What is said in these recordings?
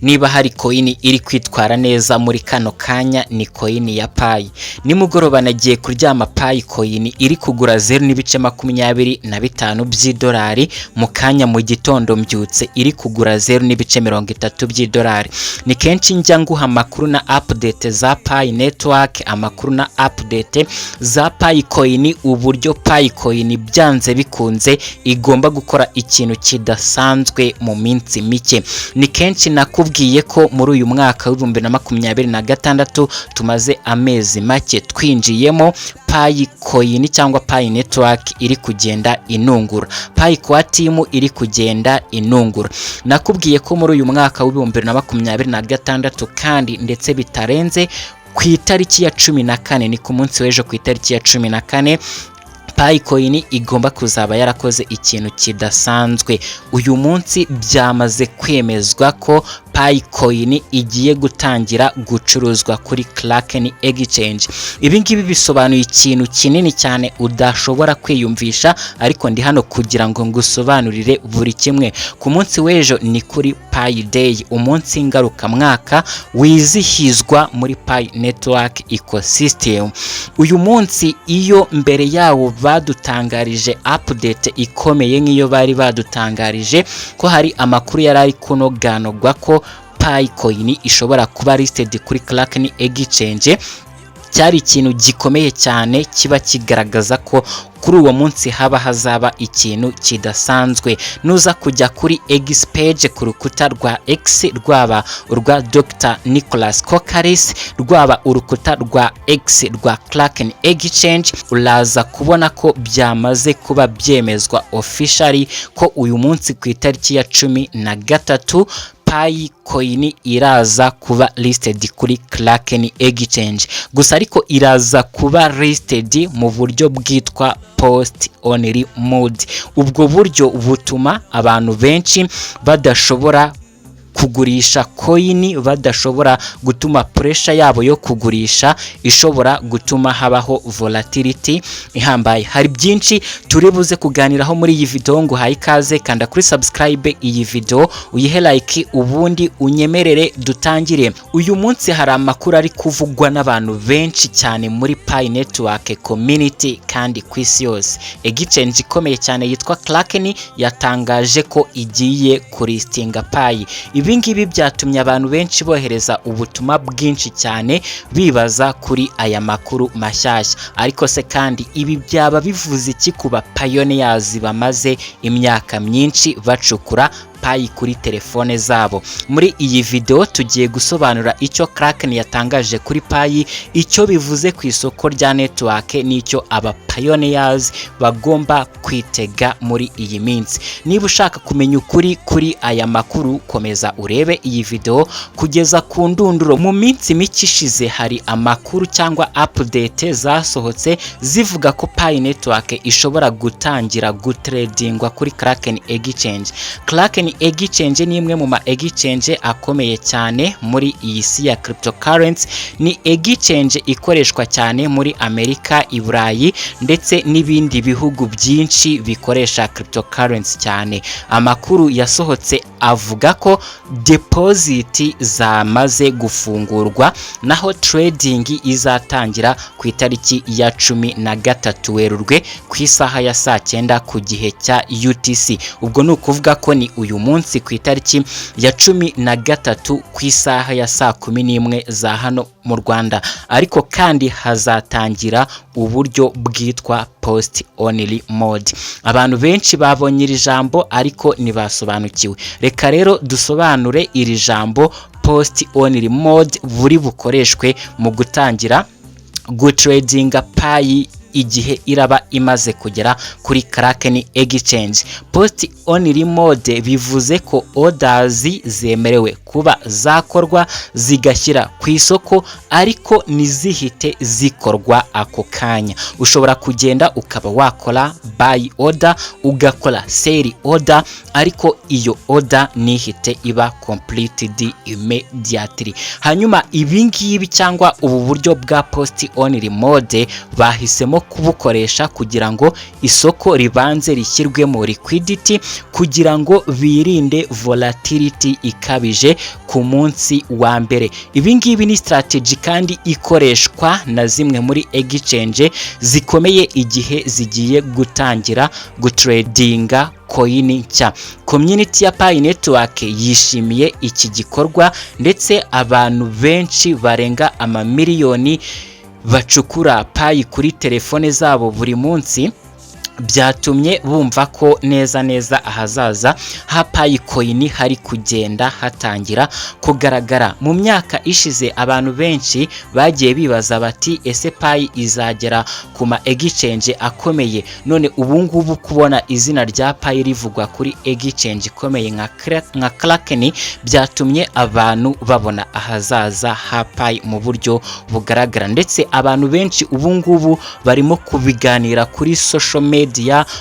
niba hari coin iri kwitwara neza muri kano kanya ni coin ya Pi. Nimugoroba nagiye kuryama Pi coin iri kugura 0.25 by'idolari, mu kanya mu gitondo mbyutse iri kugura 0.30 by'idolari. Ni kenshi njya nguha amakuru na update za Pi network, amakuru na update za Pi coin, uburyo Pi coin byanze bikunze igomba gukora ikintu kidasanzwe mu minsi mike. Ni kenshi nakubwiye ko muri uyu mwaka wa 2026 tumaze amezi make twinjiyemo, Pi coin cyangwa Pi network iri kugenda inungura, Pi kwa team iri kugenda inungura. Nakubwiye ko muri uyu mwaka wa 2026 kandi ndetse bitarenze ku itariki ya 14, ni ku munsi w'ejo ku itariki ya 14, Pi coin igomba kuzaba yarakoze ikintu kidasanzwe. Uyu munsi byamaze kwemezwa ko Pi coin igiye gutangira gucuruzwa kuri Kraken Exchange. Ibi ngibi bisobanuye ikintu kinini cyane udashobora kwiyumvisha, ariko ndi hano kugira ngo ngusobanurire buri kimwe. Ku munsi w'ejo ni kuri Pi Day, umunsi ngaruka mwaka wizihizwa muri Pi network ecosystem. Uyu munsi iyo mbere yawo badutangarije update ikomeye nk'iyo bari badutangarije ko hari amakuru yarari kunoganogwa ko Pi coin ishobora kuba listed kuri Kraken Exchange, cyari ikintu gikomeye cyane kiba kigaragaza ko kuri uwo munsi haba hazaba ikintu kidasanzwe. Nuza kujya kuri X page ku rukuta rwa X, rwaba urwa Dr. Nicholas Kokaris, rwaba urukuta rwa X rwa Kraken Exchange, uraza kubona ko byamaze kuba byemezwa officially ko uyu munsi ku itariki ya 13 Pi coin iraza kuba listed kuri Kraken Exchange. Gusa ariko iraza kuba listed mu buryo bwitwa post only mode. Ubwo buryo butuma abantu benshi badashobora kugurisha coin, badashobora gutuma pressure yabo yo kugurisha ishobora gutuma habaho volatility ihambaye. Hari byinshi turibuze kuganiraho muri iyi video, ngo hayi kaze, kanda kuri subscribe iyi video, uyihe like, ubundi unyemerere dutangire. Uyu munsi hari amakuru ari kuvugwa n'abantu benshi cyane muri Pi network community kandi kwisi yose. Exchange ikomeye cyane yitwa Kraken yatangaje ko igiye kulistinga Pi. Ibi ngibi byatumye abantu benshi bohereza ubutumwa bwinshi cyane bibaza kuri aya makuru mashyashya. Ariko se kandi ibi byaba bivuze iki kuba pioneers bamaze imyaka myinshi bacukura Pi kuri telefone zabo? Muri iyi video tugiye gusobanura icyo Kraken yatangaje kuri Pi, icyo bivuze ku isoko rya network, n'icyo aba pioneers bagomba kwitega muri iyi minsi. Niba ushaka kumenya ukuri kuri aya makuru, komeza urebe iyi video kugeza ku ndunduro. Mu minsi mike ishize hari amakuru cyangwa update zasohotse zivuga ko Pi network ishobora gutangira gutradingwa kuri Kraken Exchange. Kraken Exchange ni imwe mu ma exchange akomeye cyane muri iyi si ya cryptocurrency. Ni exchange ikoreshwa cyane muri Amerika, i Burayi ndetse n'ibindi bihugu byinshi bikoresha cryptocurrency cyane. Amakuru yasohotse avuga ko deposit zamaze gufungurwa, naho trading izatangira ku itariki ya 13 Werurwe ku isaha ya saa 9 ku gihe cya UTC. Ubwo ni ukuvuga ko ni uyu munsi ku itariki ya 13 ku isaha ya saa 11 za hano mu Rwanda. Ariko kandi hazatangira uburyo bwitwa post only mode. Abantu benshi babonye iri jambo ariko ntibasobanukiwe. Reka rero dusobanure iri jambo post only mode buri bukoreshwe mu gutangira gutradinga Pi igihe iraba imaze kugera kuri Kraken Exchange. Post only mode bivuze ko orders zemerewe kuba zakorwa zigashyira ku isoko, ariko nizihite zikorwa ako kanya. Ushobora kugenda ukaba wakora buy order, ugakora sell order, ariko iyo order nihite iba completed immediately. Hanyuma ibi ngibi cyangwa ubu buryo bwa post only mode bahisemo kubukoresha kugira ngo isoko ribanze rishyirwemo liquidity kugira ngo birinde volatility ikabije ku munsi wa mbere. Ibi ngibi ni strategy kandi ikoreshwa na zimwe muri exchange zikomeye igihe zigiye gutangira gutradinga coin nshya. Community ya Pi Network yishimiye iki gikorwa ndetse abantu benshi barenga amamiliyoni bacukura Pi kuri telefone zabo buri munsi, byatumye bumva ko neza ahazaza ha Pi coin hari kugenda hatangira kugaragara. Mu myaka ishize abantu benshi bagiye bibaza bati ese Pi izagera ku ma exchange akomeye, none ubu ngubu kubona izina rya Pi rivugwa kuri exchange ikomeye nka Kraken byatumye abantu babona ahazaza ha Pi mu buryo bugaragara, ndetse abantu benshi ubu ngubu barimo kubiganira kuri social media,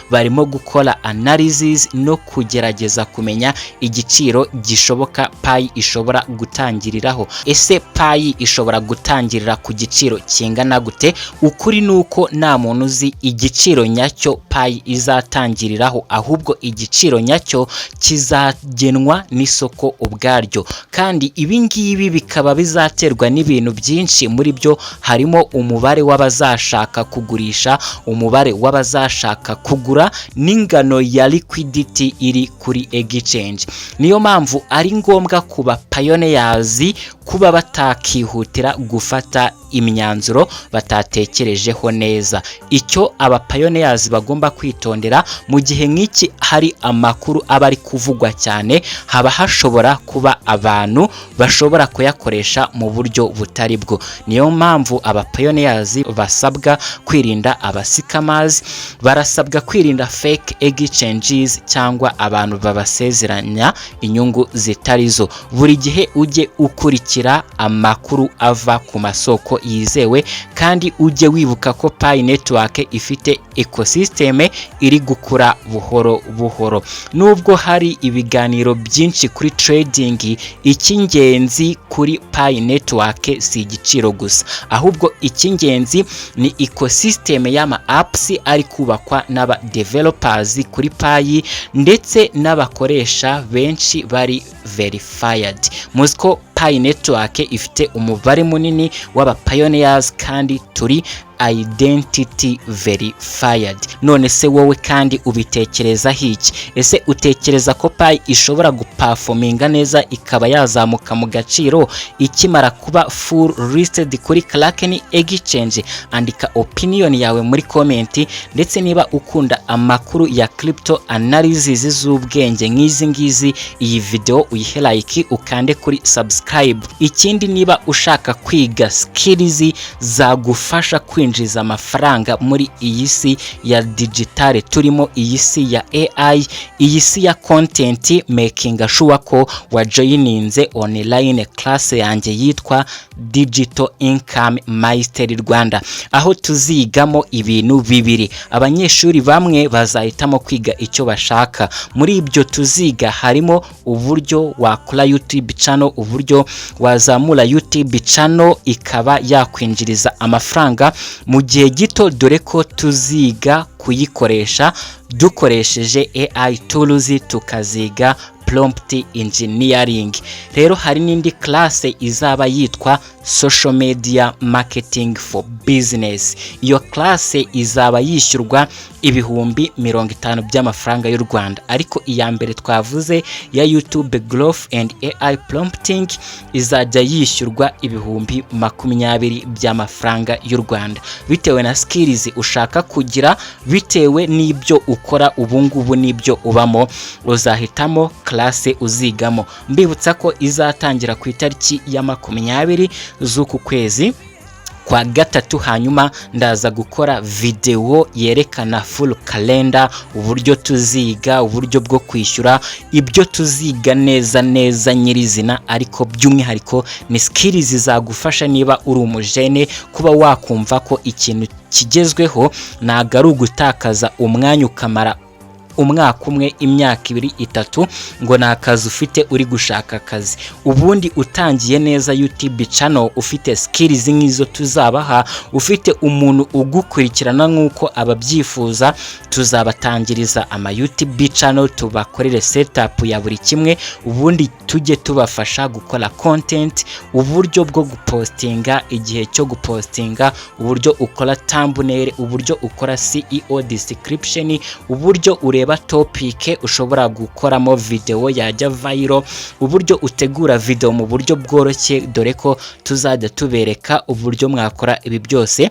barimo gukora analysis no kugerageza kumenya igiciro gishoboka Pi ishobora gutangiriraho. Ese Pi ishobora gutangirira ku giciro kingana gute? Ukuri nuko nta muntu uzi igiciro nyacyo Pi izatangiriraho, ahubwo igiciro nyacyo kizagenwa n'isoko ubwaryo, kandi ibi ngibi bikaba bizaterwa n'ibintu byinshi, muri byo harimo umubare w'abazashaka kugurisha, umubare w'abazashaka kugura n'ingano ya liquidity iri kuri exchange. Niyo mpamvu ari ngombwa kuba pioneers kuba batakihutira gufata imyanzuro batatekerejeho neza. Icyo aba pioneers bagomba kwitondera mu gihe nk'iki hari amakuru aba ari kuvugwa cyane, haba hashobora kuba abantu bashobora kuyakoresha mu buryo butari bwo. Niyo mpamvu aba pioneers basabwa kwirinda abasikamas, barasabwa kwirinda fake exchanges cyangwa abantu babasezeranya inyungu zitarizo. Buri gihe ujye ukurikira amakuru ava ku masoko yizewe, kandi ujye wibuka ko Pi Network ifite ecosystem iri gukura buhoro buhoro. Nubwo hari ibiganiro byinshi kuri trading, icy'ingenzi kuri Pi Network si igiciro gusa, ahubwo icy'ingenzi ni ecosystem y'ama apps ari kubakwa n'aba developers kuri Pi ndetse n'abakoresha benshi bari verified. Muziko Pi Network ifite umubare munini w'aba pioneers kandi turi identity verified. None se wowe kandi ubitekereza hiki? Ese utekereza ko Pi ishobora guperforminga neza ikaba yazamuka mu gaciro ikimara kuba full listed kuri Kraken exchange? Andika opinion yawe muri comment, ndetse niba ukunda amakuru ya crypto analysis z'ubwenge nk'izi ngizi, iyi video uyihe like ukande kuri subscribe. Ikindi, niba ushaka kwiga skills zagufasha kwinjiza amafaranga muri iyi si ya digitale turimo, iyi si ya AI, iyi si ya content making, sure ko wajoyininze online class yanjye yitwa Digital Income Mastery Rwanda, aho tuzigamo ibintu bibiri. Abanyeshuri bamwe bazahitamo kwiga icyo bashaka. Muri ibyo tuziga harimo uburyo wakora YouTube channel, uburyo wazamura YouTube channel ikaba yakwinjiriza amafaranga mu gihe gito, dore ko tuziga kuyikoresha dukoresheje AI tools, tukaziga prompt engineering. Rero hari n'indi class izaba yitwa social media marketing for business. Iyo class izaba yishyurwa ibihumbi 50 by'amafaranga y'u Rwanda, ariko iya mbere twavuze ya YouTube growth and AI prompting izajya yishyurwa ibihumbi 20 by'amafaranga y'u Rwanda, bitewe na skills ushaka kugira, bitewe n'ibyo ukora ubungubu n'ibyo ubamo, uzahitamo class uzigamo. Mbibutsa ko izatangira ku itariki ya 20 z'uku kwezi kwa gatatu, hanyuma ndaza gukora video yerekana full calendar, uburyo tuziga, uburyo bwo kwishyura, ibyo tuziga neza nyirizina, ariko by'umwihariko ni skills zagufasha niba uri umujene kuba wakumva ko ikintu kigezweho ntago ari ugutakaza umwanya ukamara umwaka umwe, imyaka 2, 3 ngo ni akazi ufite uri gushaka akazi. Ubundi utangiye neza YouTube channel ufite skills nk'izo tuzabaha, ufite umuntu ugukurikirana nk'uko ababyifuza, tuzabatangiriza ama YouTube channel tubakorere setup ya buri kimwe, ubundi tujye tubafasha gukora content, uburyo bwo gupostinga, igihe cyo gupostinga, uburyo ukora thumbnail, uburyo ukora CEO description, uburyo ureba topic ushobora gukoramo video yajya viral, uburyo utegura video mu buryo bworoshye, dore ko tuzajya tubereka uburyo mwakora ibi byose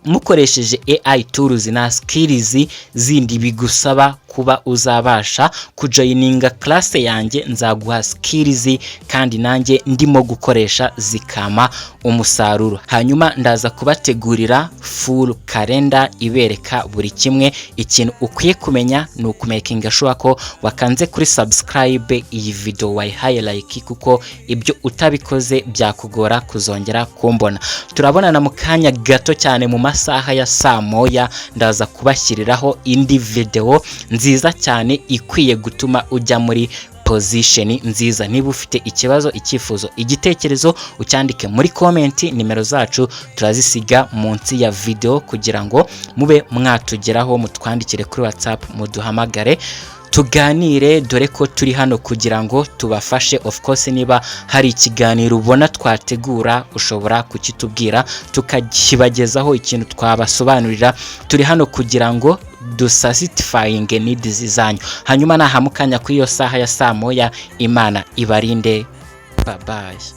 mukoresheje AI tools na skills zindi bigusaba kuba uzabasha kujoininga class yanjye. Nzaguha skills kandi nanjye ndimo gukoresha zikama umusaruro. Hanyuma ndaza kubategurira full calendar ibereka buri kimwe. Ikintu ukwiye kumenya ni ukumakinga sure ko wakanze kuri subscribe iyi video wayihaye like, kuko ibyo utabikoze byakugora kuzongera kumbona. Turabonana mu kanya gato cyane mu masaha ya saa moya, ndaza kubashyiriraho indi video nziza cyane ikwiye gutuma ujya muri position nziza. Niba ufite ikibazo, icyifuzo, igitekerezo, ucyandike muri comment. Nimero zacu turazisiga munsi ya video kugira ngo mube mwatugeraho, mutwandikire kuri WhatsApp, muduhamagare tuganire, dore ko turi hano kugira ngo tubafashe. Of course niba hari ikiganiro ubona twategura ushobora kukitubwira tukakibagezaho, ikintu twabasobanurira. Turi hano kugira ngo dusatisfying needs zanyu. Hanyuma nahamukanya kuri iyo saha ya saa moya, Imana ibarinde. Bye bye.